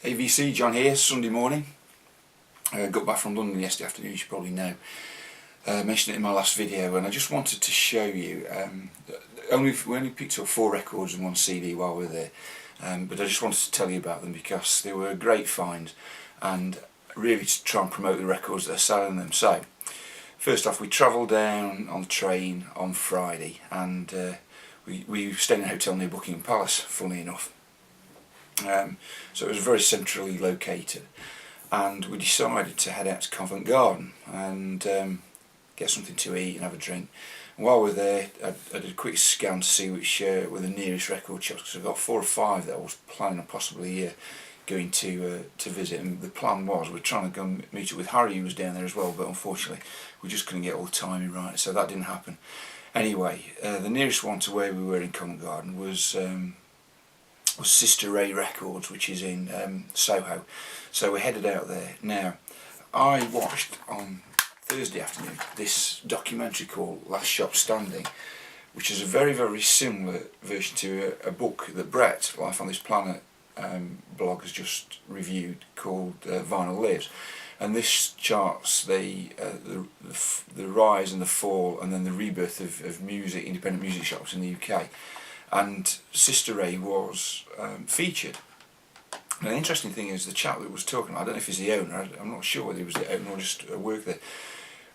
AVC, John here, Sunday morning. Got back from London yesterday afternoon, you should probably know. Mentioned it in my last video, and I just wanted to show you, we only picked up 4 records and 1 CD while we were there, but I just wanted to tell you about them because they were a great find, and really to try and promote the records that are selling them. So, first off, we travelled down on the train on Friday, and we stayed in a hotel near Buckingham Palace, funny enough. So it was very centrally located, and we decided to head out to Covent Garden and get something to eat and have a drink. And while we were there, I did a quick scan to see which were the nearest record shops, because I've got 4 or 5 that I was planning on possibly going to visit. And the plan was, we're trying to go and meet up with Harry, who was down there as well, but unfortunately we just couldn't get all the timing right, so that didn't happen. Anyway, the nearest one to where we were in Covent Garden was Sister Ray Records, which is in Soho. So we headed out there. Now, I watched on Thursday afternoon this documentary called Last Shop Standing, which is a very, very similar version to a book that Brett, Life on This Planet blog, has just reviewed, called Vinyl Lives. And this charts the rise and the fall and then the rebirth of music, independent music shops in the UK. And Sister Ray was featured. And the interesting thing is, the chap that was talking, I don't know if he's the owner, I'm not sure whether he was the owner or just worked there,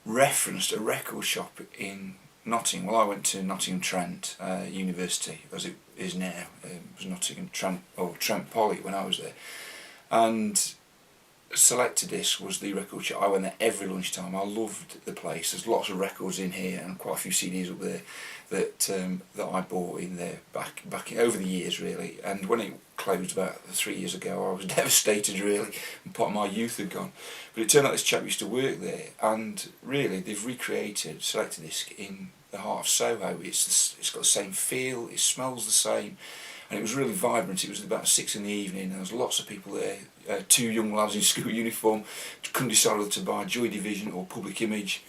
referenced a record shop in Nottingham. Well, I went to Nottingham Trent University, as it is now. It was Nottingham Trent, or Trent Poly when I was there. And Selected Disc was the record shop. I went there every lunchtime. I loved the place. There's lots of records in here and quite a few CDs up there that I bought in there back over the years, really. And when it closed about 3 years ago, I was devastated, really, and part of my youth had gone. But it turned out this chap used to work there, and really they've recreated Selected Disc in the heart of Soho. It's got the same feel, it smells the same, and it was really vibrant. It was about 6 in the evening, there was lots of people there. 2 young lads in school uniform couldn't decide whether to buy Joy Division or Public Image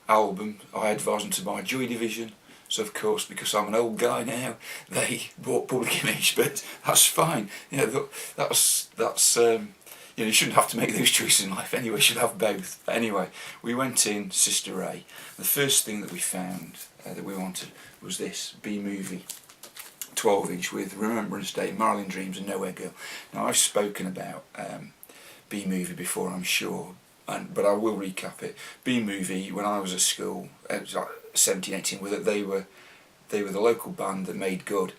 album. I advised them to buy Joy Division, so of course, because I'm an old guy now, they bought Public Image, but that's fine. You know, that's you know, you shouldn't have to make those choices in life anyway, you should have both. But anyway, we went in Sister Ray. The first thing that we found that we wanted was this B-Movie 12-inch with Remembrance Day, Marilyn Dreams and Nowhere Girl. Now, I've spoken about B-Movie before, I'm sure, but I will recap it. B-Movie, when I was at school, it was like 17, 18, they were the local band that made good.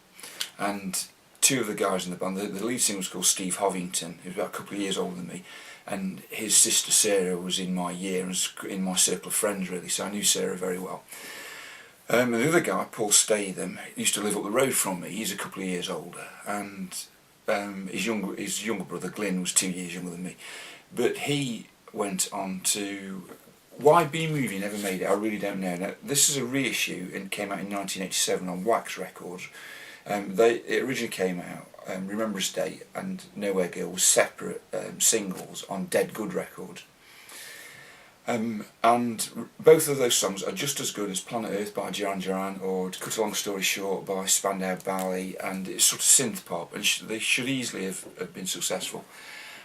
And 2 of the guys in the band, the lead singer was called Steve Hovington, who was about a couple of years older than me, and his sister Sarah was in my year and was in my circle of friends, really, so I knew Sarah very well. And the other guy, Paul Statham, used to live up the road from me. He's a couple of years older, and his younger brother Glyn was 2 years younger than me. But he went on to... Why B-Movie never made it, I really don't know. Now, this is a reissue and came out in 1987 on Wax Records. It originally came out, Remembrance Day and Nowhere Girl was separate singles on Dead Good Records. And both of those songs are just as good as Planet Earth by Duran Duran, or To Cut a Long Story Short by Spandau Ballet, and it's sort of synth pop, and they should easily have been successful.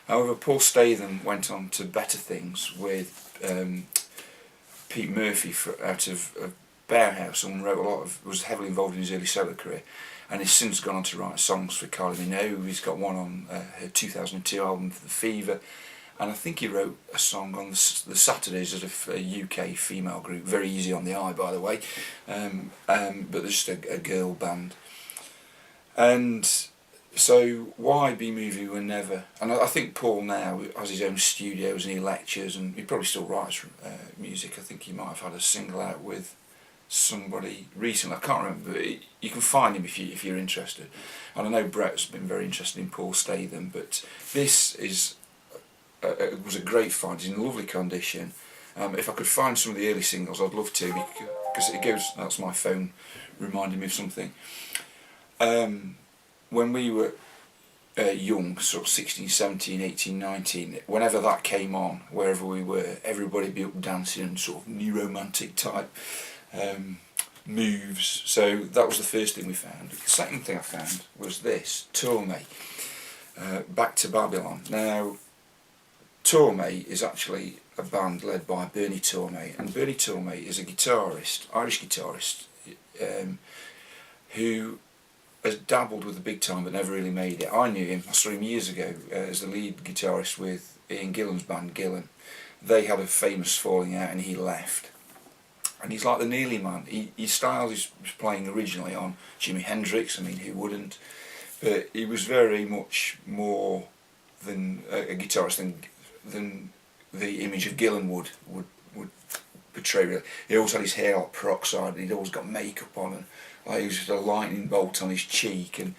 However, Paul Statham went on to better things with Pete Murphy out of Bauhaus, and was heavily involved in his early solo career, and has since gone on to write songs for Kylie Minogue. He's got one on her 2002 album, The Fever. And I think he wrote a song on the Saturdays of a UK female group, very easy on the eye, by the way, but they're just a girl band. And so why B-Movie were never... And I think Paul now has his own studios and he lectures, and he probably still writes music. I think he might have had a single out with somebody recently, I can't remember, but you can find him if you're interested. And I know Brett's been very interested in Paul Statham, but this is... it was a great find. It's in lovely condition. If I could find some of the early singles, I'd love to, because it goes... That's my phone reminding me of something. When we were young, sort of 16, 17, 18, 19, whenever that came on, wherever we were, everybody would be up dancing and sort of new romantic type moves. So that was the first thing we found. The second thing I found was this, Tour Me. Back to Babylon. Now, Tormé is actually a band led by Bernie Tormé, and Bernie Tormé is a guitarist, Irish guitarist, who has dabbled with the big time but never really made it. I knew him, I saw him years ago as the lead guitarist with Ian Gillan's band Gillan. They had a famous falling out and he left. And he's like the Neely man. His style is playing originally on Jimi Hendrix, I mean who wouldn't, but he was very much more than a guitarist than the image of Gillan would portray. He always had his hair like peroxide, and he'd always got makeup on, and like he was just a lightning bolt on his cheek. And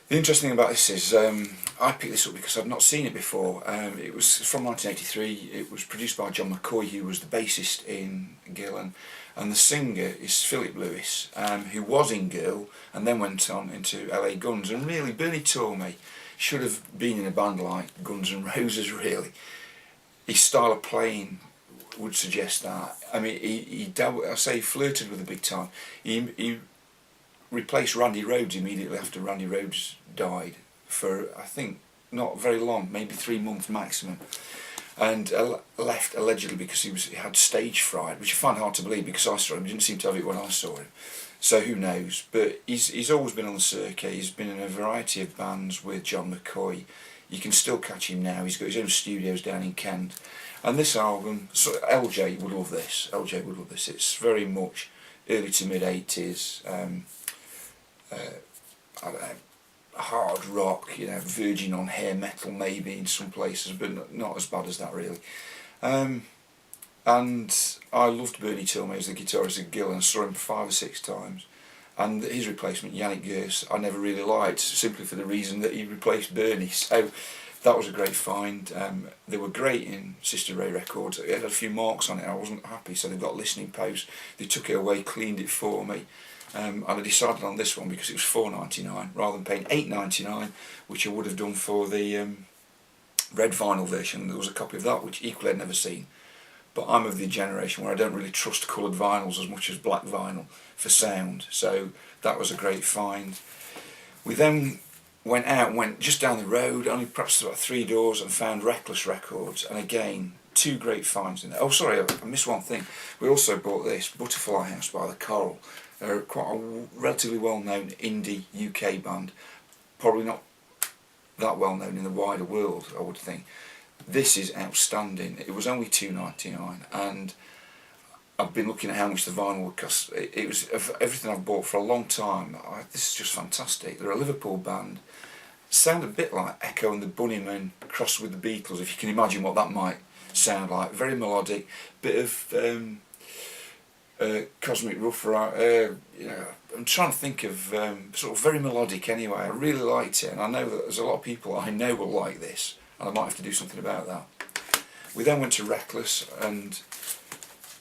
the interesting thing about this is, I picked this up because I'd not seen it before. It was from 1983. It was produced by John McCoy, who was the bassist in Gillan, and the singer is Philip Lewis, who was in Girl and then went on into LA Guns. And really, Bernie Tormé should have been in a band like Guns N' Roses. Really, his style of playing would suggest that. I mean, he flirted with the big time. He replaced Randy Rhoads immediately after Randy Rhoads died for, I think, not very long, maybe 3 months maximum, and left allegedly because he had stage fright, which I find hard to believe because I saw him. He didn't seem to have it when I saw him, so who knows. But he's always been on the circuit. He's been in a variety of bands with John McCoy. You can still catch him now. He's got his own studios down in Kent. And this album, so LJ would love this. LJ would love this. It's very much early to mid 80s. I don't know, hard rock, you know, verging on hair metal maybe in some places, but not as bad as that really. And I loved Bernie Tormé as the guitarist of Gillan. I saw him 5 or 6 times. And his replacement, Yannick Gers, I never really liked, simply for the reason that he replaced Bernie. So that was a great find. They were great in Sister Ray Records. It had a few marks on it. I wasn't happy, so they got a listening post. They took it away, cleaned it for me. And I decided on this one because it was $4.99 rather than paying $8.99, which I would have done for the red vinyl version. There was a copy of that which equally I'd never seen. But I'm of the generation where I don't really trust coloured vinyls as much as black vinyl for sound. So that was a great find. We then went just down the road, only perhaps about 3 doors, and found Reckless Records. And again, 2 great finds in there. Oh, sorry, I missed one thing. We also bought this, Butterfly House by the Coral. They're quite a relatively well-known indie UK band, probably not that well-known in the wider world, I would think. This is outstanding. It was only $2.99, and I've been looking at how much the vinyl would cost. It was everything I've bought for a long time. This is just fantastic. They're a Liverpool band. Sound a bit like Echo and the Bunnymen crossed with the Beatles, if you can imagine what that might sound like. Very melodic, bit of Cosmic Rough, you know, I'm trying to think of sort of very melodic anyway. I really liked it, and I know that there's a lot of people I know will like this, and I might have to do something about that. We then went to Reckless, and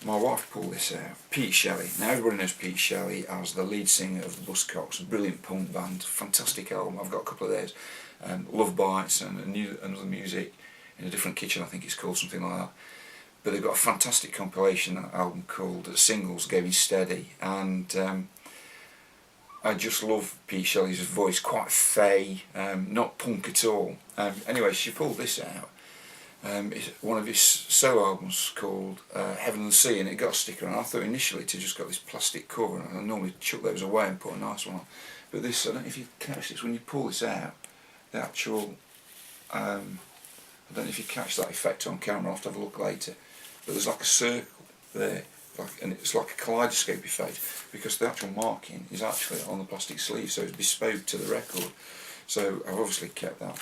my wife pulled this out. Pete Shelley. Now everybody knows Pete Shelley as the lead singer of the Buzzcocks, a brilliant punk band, fantastic album. I've got a couple of theirs, Love Bites and Another Music in a Different Kitchen, I think it's called, something like that. But they've got a fantastic compilation album called Singles Going Steady, and I just love Pete Shelley's voice, quite fey, not punk at all. Anyway, she pulled this out. It's one of his solo albums called Heaven and the Sea, and it got a sticker, and I thought initially it had just got this plastic cover, and I normally chuck those away and put a nice one on. But this, I don't know if you catch this, when you pull this out, the actual, I don't know if you catch that effect on camera, I'll have to have a look later. But there's like a circle there, and it's like a kaleidoscope effect, because the actual marking is actually on the plastic sleeve, so it's bespoke to the record. So I've obviously kept that.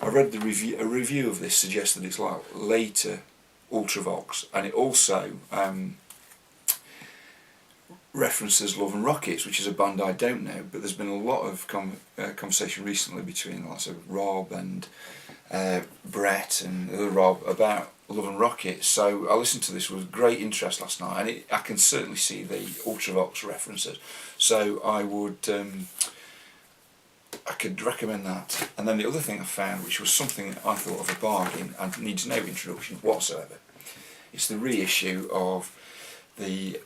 I read a review of this suggested it's like later Ultravox, and it also references Love and Rockets, which is a band I don't know, but there's been a lot of conversation recently between lots of Rob and Brett and the other Rob about Love and Rockets. So I listened to this with great interest last night, and I can certainly see the Ultravox references. So I could recommend that. And then the other thing I found, which was something I thought of a bargain and needs no introduction whatsoever, it's the reissue of the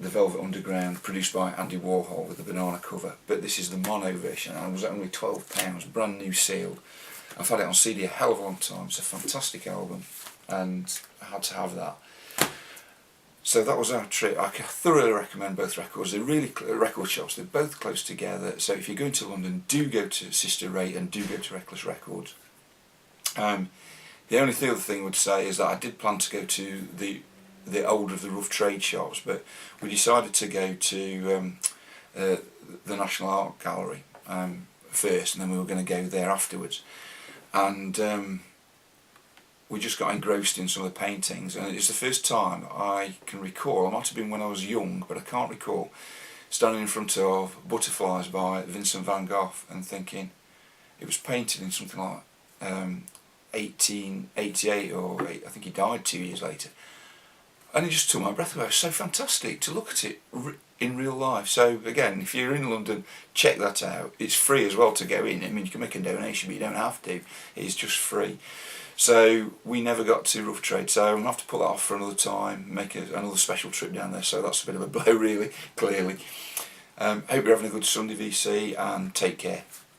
the Velvet Underground, produced by Andy Warhol with the banana cover, but this is the mono version, and it was only £12, brand new sealed. I've had it on CD a hell of a long time. It's a fantastic album, and I had to have that. So that was our trip. I can thoroughly recommend both records. They're really record shops. They're both close together. So if you're going to London, do go to Sister Ray and do go to Reckless Records. The only other thing I would say is that I did plan to go to the older of the rough trade shops, but we decided to go to the National Art Gallery first, and then we were going to go there afterwards. And we just got engrossed in some of the paintings, and it's the first time I can recall, it might have been when I was young, but I can't recall, standing in front of Butterflies by Vincent Van Gogh and thinking, it was painted in something like 1888, or I think he died 2 years later, and it just took my breath away. It was so fantastic to look at it in real life. So again, if you're in London, check that out. It's free as well to go in. I mean, you can make a donation, but you don't have to. It's just free. So we never got to Rough Trade, so I'm going to have to put that off for another time, make another special trip down there, so that's a bit of a blow really, clearly. Hope you're having a good Sunday, VC, and take care.